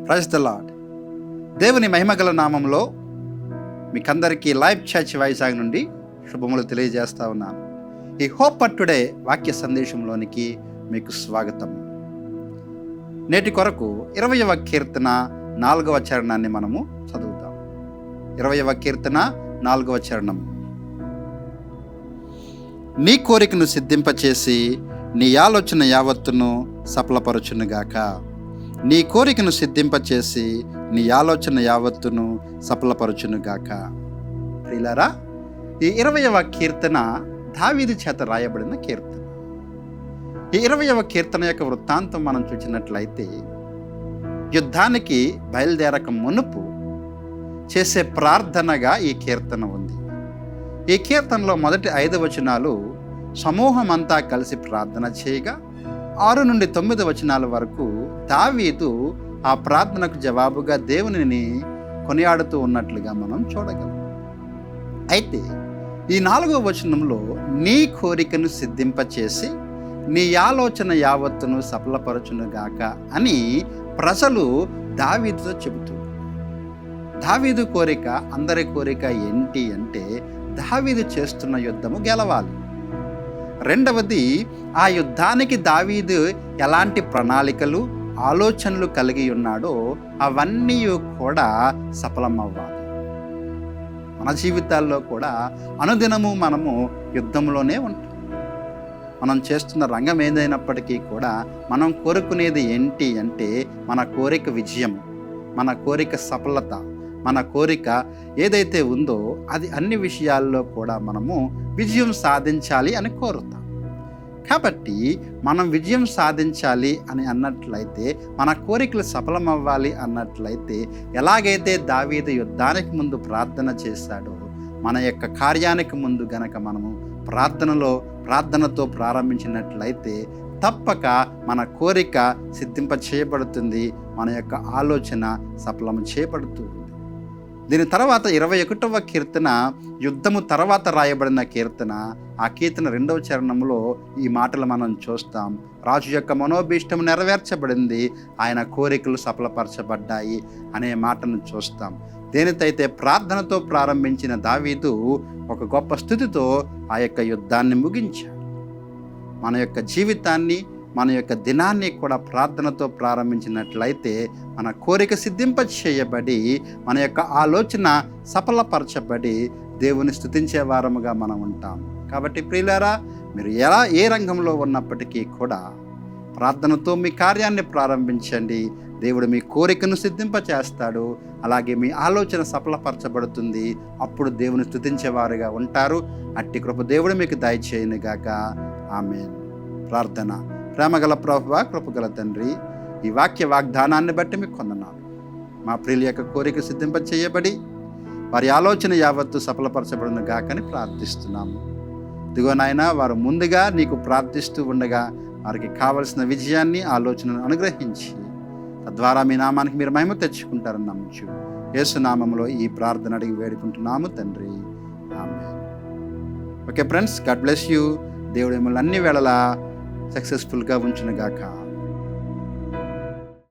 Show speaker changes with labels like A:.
A: Praise the lord. దేవుని మహిమగల నామంలో మీకందరికీ లైవ్ చర్చ్ వైజాగ్ నుండి శుభములు తెలియజేస్తా ఉన్నాను. ఈ హోప్ ఫర్ టుడే వాక్య సందేశంలోనికి మీకు స్వాగతం. నేటి కొరకు 20వ కీర్తన 4వ చరణాన్ని మనము చదువుతాం. 20వ కీర్తన 4వ చరణం. నీ కోరికను సిద్ధింపచేసి నీ ఆలోచన యావత్తును సఫలపరచునుగాక. నీ కోరికను సిద్ధింపచేసి నీ ఆలోచన యావత్తును సఫలపరచునుగాక. ప్రియులారా, ఈ 20వ కీర్తన దావీదు చేత రాయబడిన కీర్తన. ఈ 20వ కీర్తన యొక్క వృత్తాంతం మనం చూసినట్లయితే, యుద్ధానికి బయలుదేరక మునుపు చేసే ప్రార్థనగా ఈ కీర్తన ఉంది. ఈ కీర్తనలో మొదటి 5 వచనాలు సమూహం అంతా కలిసి ప్రార్థన చేయగా, 6 నుండి 9 వచనాల వరకు దావీదు ఆ ప్రార్థనకు జవాబుగా దేవునిని కొనియాడుతూ ఉన్నట్లుగా మనం చూడగలం. అయితే ఈ 4వ వచనంలో నీ కోరికను సిద్ధింపచేసి నీ ఆలోచన యావత్తును సఫలపరచునుగాక అని ప్రజలు దావీదుతో చెబుతూ, దావీదు కోరిక అందరి కోరిక ఏంటి అంటే దావీదు చేస్తున్న యుద్ధము గెలవాలి. రెండవది, ఆ యుద్ధానికి దావీదు ఎలాంటి ప్రణాళికలు ఆలోచనలు కలిగి ఉన్నాడో అవన్నీ కూడా సఫలమవ్వాలి. మన జీవితాల్లో కూడా అనుదినము మనము యుద్ధంలోనే ఉంటాం. మనం చేస్తున్న రంగం ఏదైనప్పటికీ కూడా మనం కోరుకునేది ఏంటి అంటే మన కోరిక విజయము, మన కోరిక సఫలత, మన కోరిక ఏదైతే ఉందో అది అన్ని విషయాల్లో కూడా మనము విజయం సాధించాలి అని కోరుతాం. కాబట్టి మనం విజయం సాధించాలి అని అన్నట్లయితే, మన కోరికలు సఫలమవ్వాలి అన్నట్లయితే, ఎలాగైతే దావీదు యుద్ధానికి ముందు ప్రార్థన చేశాడో, మన యొక్క కార్యానికి ముందు గనక మనము ప్రార్థనతో ప్రారంభించినట్లయితే తప్పక మన కోరిక సిద్ధింప చేయబడుతుంది, మన యొక్క ఆలోచన సఫలం చేయబడుతుంది. దీని తర్వాత 21వ కీర్తన యుద్ధము తర్వాత రాయబడిన కీర్తన. ఆ కీర్తన 2వ చరణంలో ఈ మాటలు మనం చూస్తాం. రాజు యొక్క మనోభీష్టము నెరవేర్చబడింది, ఆయన కోరికలు సఫలపరచబడ్డాయి అనే మాటను చూస్తాం. దేనితైతే ప్రార్థనతో ప్రారంభించిన దావీదు ఒక గొప్ప స్థుతితో ఆ యొక్క యుద్ధాన్ని ముగించాడు. మన యొక్క జీవితాన్ని, మన యొక్క దినాన్ని కూడా ప్రార్థనతో ప్రారంభించినట్లయితే మన కోరిక సిద్ధింప చేయబడి, మన యొక్క ఆలోచన సఫలపరచబడి దేవుని స్తుతించే వారముగా మనం ఉంటాం. కాబట్టి ప్రియులారా, మీరు ఏ రంగంలో ఉన్నప్పటికీ కూడా ప్రార్థనతో మీ కార్యాన్ని ప్రారంభించండి. దేవుడు మీ కోరికను సిద్ధింప చేస్తాడు, అలాగే మీ ఆలోచన సఫలపరచబడుతుంది. అప్పుడు దేవుని స్తుతించేవారుగా ఉంటారు. అట్టి కృప దేవుడు మీకు దయచేయునుగాక. ఆమేన్. ప్రార్థన. ప్రేమగల ప్రభువా, కృపగల తండ్రి, ఈ వాక్య వాగ్దానాన్ని బట్టి మీకు వందనాలు. మా ప్రియుల యొక్క కోరిక సిద్ధింప చేయబడి వారి ఆలోచన యావత్తు సఫలపరచబడును గాకని ప్రార్థిస్తున్నాము. ఇదిగో నాయన, వారు ముందుగా నీకు ప్రార్థిస్తూ ఉండగా వారికి కావలసిన విజయాన్ని, ఆలోచనను అనుగ్రహించి తద్వారా మీ నామానికి మీరు మహిమ తెచ్చుకుంటారని నమ్ముచు యేసు నామములో ఈ ప్రార్థన అడిగి వేడుకుంటున్నాము తండ్రి. Amen. Okay friends, God bless you. దేవుడు మిమ్మల్ని అన్ని వేళలా సక్సెస్ఫుల్గా ఉంచునుగాక.